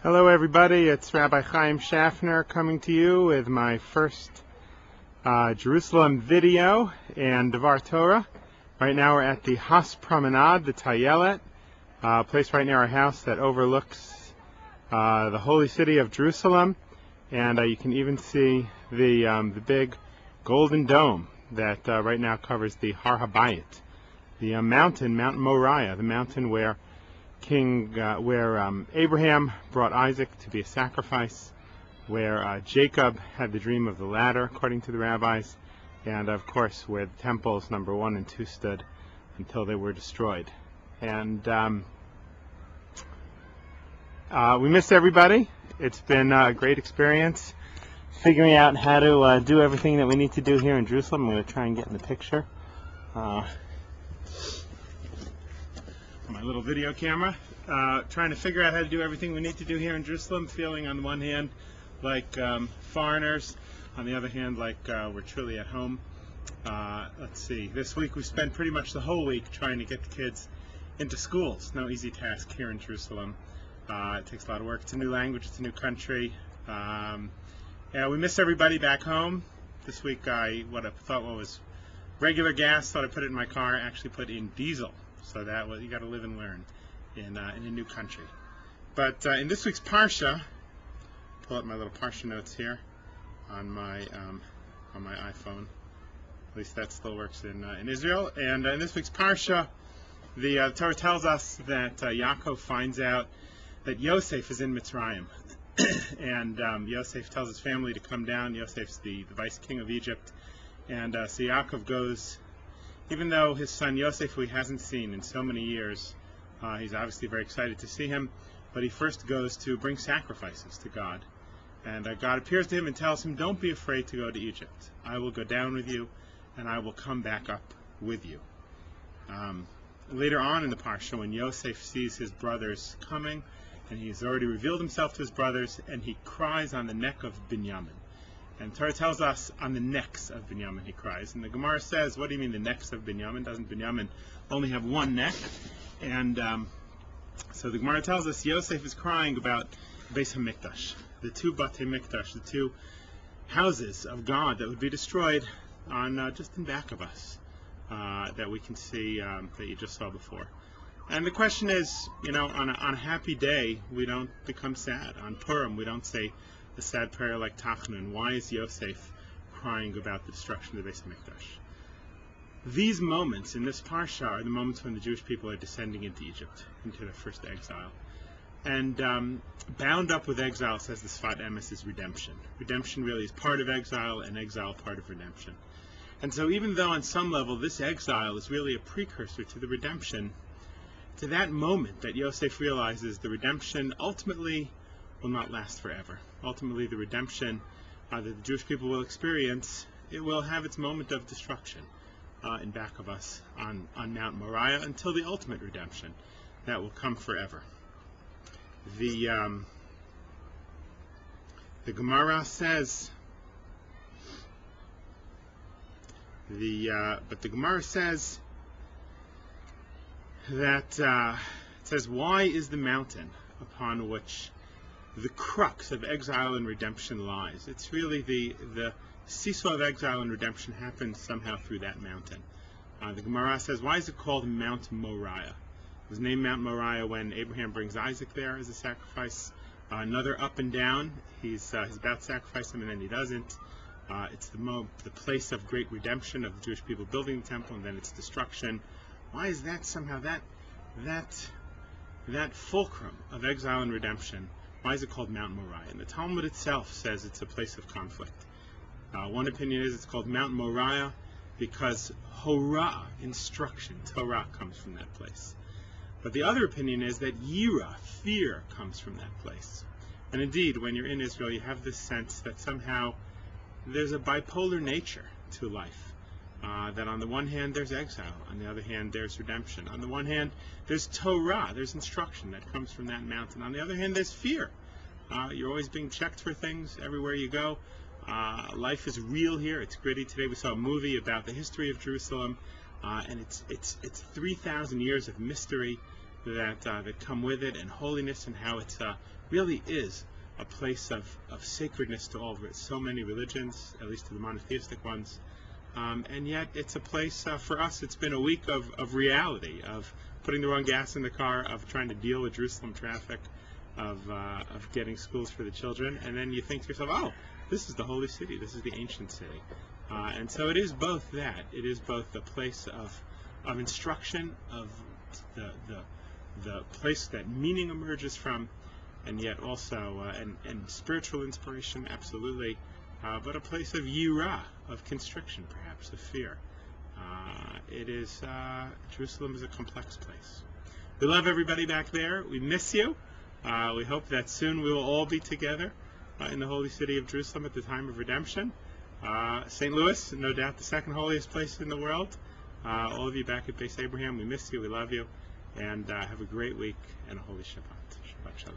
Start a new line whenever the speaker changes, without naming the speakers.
Hello everybody, it's Rabbi Shafner coming to you with my first Jerusalem video and devray Torah. Right now we're at the Has Promenade, the Tayelet, a place right near our house that overlooks the holy city of Jerusalem, and you can even see the big golden dome that right now covers the Har HaBayit, the mountain, Mount Morayah, the mountain where Abraham brought Isaac to be a sacrifice, where Jacob had the dream of the ladder, according to the rabbis, and of course where the temples number 1 and 2 stood until they were destroyed. And we miss everybody. It's been a great experience figuring out how to do everything that we need to do here in Jerusalem. I'm going to try and get in the picture. My little video camera, trying to figure out how to do everything we need to do here in Jerusalem, feeling on the one hand like foreigners, on the other hand like we're truly at home. Let's see, this week we spent pretty much the whole week trying to get the kids into schools. No easy task here in Jerusalem. It takes a lot of work. It's a new language, it's a new country. Yeah, we miss everybody back home. This week what I thought was regular gas, thought I put it in my car, actually put in diesel. So that was, you got to live and learn in a new country. But in this week's parsha, pull up my little parsha notes here on my iPhone. At least that still works in Israel. And in this week's parsha, the Torah tells us that Yaakov finds out that Yosef is in Mitzrayim, and Yosef tells his family to come down. Yosef's the vice king of Egypt, and so Yaakov goes. Even though his son Yosef, who he hasn't seen in so many years, he's obviously very excited to see him, but he first goes to bring sacrifices to God. And God appears to him and tells him, don't be afraid to go to Egypt. I will go down with you, and I will come back up with you. Later on in the parsha, when Yosef sees his brothers coming, and he's already revealed himself to his brothers, and he cries on the neck of Binyamin. And Torah tells us on the necks of Binyamin he cries. And the Gemara says, what do you mean the necks of Binyamin? Doesn't Binyamin only have one neck? And so the Gemara tells us Yosef is crying about Bais HaMikdash, the two Batei Mikdash, the two houses of God that would be destroyed on just in back of us, that we can see, that you just saw before. And the question is, you know, on a happy day, we don't become sad. On Purim, we don't say a sad prayer like Tachnun. Why is Yosef crying about the destruction of the Beis HaMikdash? These moments in this parsha are the moments when the Jewish people are descending into Egypt, into their first exile. And bound up with exile, says the Sfat Emes, is redemption. Redemption really is part of exile, and exile part of redemption. And so even though on some level this exile is really a precursor to the redemption, to that moment that Yosef realizes the redemption ultimately will not last forever. Ultimately, the redemption that the Jewish people will experience, it will have its moment of destruction in back of us on Mount Morayah until the ultimate redemption that will come forever. The Gemara says but the Gemara says that it says, why is the mountain upon which the crux of exile and redemption lies? It's really the seesaw of exile and redemption happens somehow through that mountain. The Gemara says, why is it called Mount Morayah? It was named Mount Morayah when Abraham brings Isaac there as a sacrifice. Another up and down. He's about to sacrifice him and then he doesn't. It's the place of great redemption of the Jewish people building the temple, and then its destruction. Why is that somehow that fulcrum of exile and redemption? Why is it called Mount Morayah? And the Talmud itself says it's a place of conflict. One opinion is it's called Mount Morayah because Horah, instruction, Torah, comes from that place. But the other opinion is that Yira, fear, comes from that place. And indeed, when you're in Israel, you have this sense that somehow there's a bipolar nature to life. That on the one hand there's exile, on the other hand there's redemption. On the one hand there's Torah, there's instruction that comes from that mountain. On the other hand there's fear. You're always being checked for things everywhere you go. Life is real here. It's gritty. Today we saw a movie about the history of Jerusalem, and it's 3,000 years of mystery that come with it, and holiness, and how it really is a place of sacredness to all so many religions, at least to the monotheistic ones. And yet it's a place, for us, it's been a week of reality, of putting the wrong gas in the car, of trying to deal with Jerusalem traffic, of getting schools for the children, and then you think to yourself, oh, this is the holy city, this is the ancient city. And so it is both that. It is both the place of instruction, of the place that meaning emerges from, and yet also and spiritual inspiration, absolutely, but a place of yirah, of constriction, perhaps, of fear. Jerusalem is a complex place. We love everybody back there. We miss you. We hope that soon we will all be together in the holy city of Jerusalem at the time of redemption. St. Louis, no doubt the second holiest place in the world. All of you back at Bais Abraham, we miss you, we love you, and have a great week and a holy Shabbat. Shabbat Shalom.